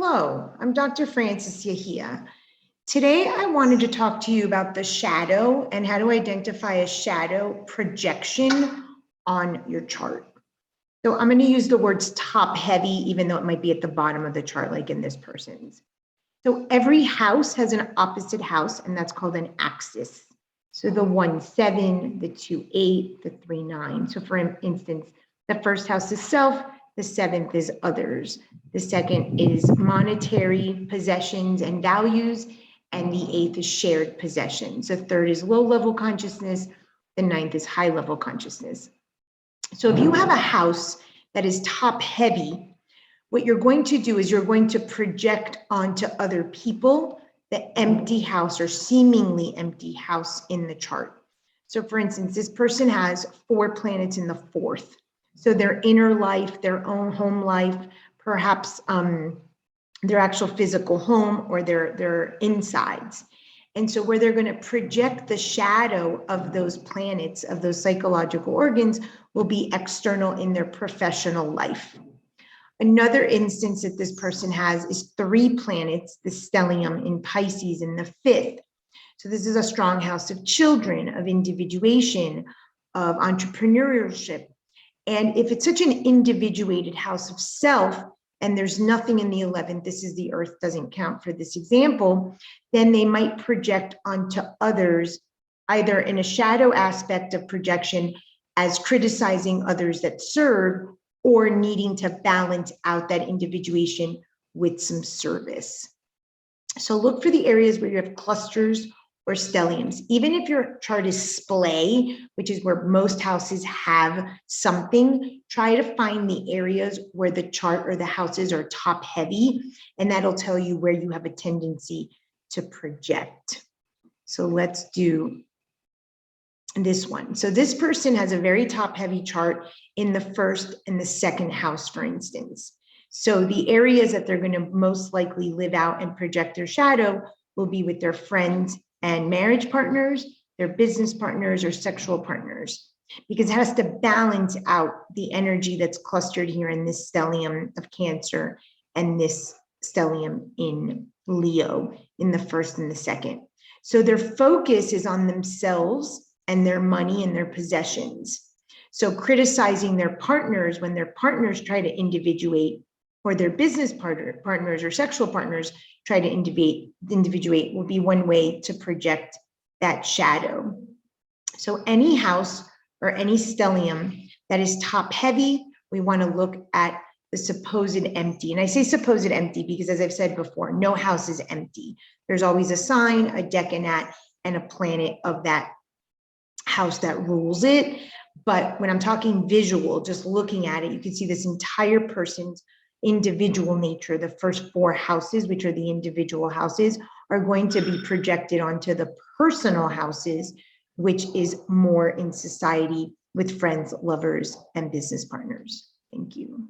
Hello, I'm Dr. Francis Yahia. Today, I wanted to talk to you about the shadow and how to identify a shadow projection on your chart. So I'm going to use the words top heavy, even though it might be at the bottom of the chart, like in this person's. So every house has an opposite house, and that's called an axis. So the 1-7, the 2-8, the 3-9. So for instance, the first house is self, the 7th is others. The 2nd is monetary possessions and values, and the 8th is shared possessions. The 3rd is low-level consciousness. The 9th is high-level consciousness. So if you have a house that is top-heavy, what you're going to do is you're going to project onto other people the empty house or seemingly empty house in the chart. So for instance, this person has 4 planets in the 4th. So their inner life, their own home life, perhaps their actual physical home or their insides. And so where they're going to project the shadow of those planets, of those psychological organs, will be external in their professional life. Another instance that this person has is 3 planets, the stellium in Pisces in the 5th. So this is a strong house of children, of individuation, of entrepreneurship. And if it's such an individuated house of self, and there's nothing in the 11th, this is the earth, doesn't count for this example, then they might project onto others, either in a shadow aspect of projection as criticizing others that serve, or needing to balance out that individuation with some service. So look for the areas where you have clusters or stelliums. Even if your chart is splay, which is where most houses have something, try to find the areas where the chart or the houses are top heavy, and that'll tell you where you have a tendency to project. So let's do this one. So this person has a very top heavy chart in the 1st and the 2nd house, for instance. So the areas that they're going to most likely live out and project their shadow will be with their friends and marriage partners, their business partners, or sexual partners, because it has to balance out the energy that's clustered here in this stellium of Cancer and this stellium in Leo in the 1st and the 2nd. So their focus is on themselves and their money and their possessions. So criticizing their partners when their partners try to individuate, or their business partners or sexual partners try to individuate will be one way to project that shadow. So any house or any stellium that is top heavy, we want to look at the supposed empty. And I say supposed empty because, as I've said before, no house is empty. There's always a sign, a decanat, and a planet of that house that rules it. But when I'm talking visual, just looking at it, you can see this entire person's individual nature. The first 4 houses, which are the individual houses, are going to be projected onto the personal houses, which is more in society with friends, lovers, and business partners. Thank you.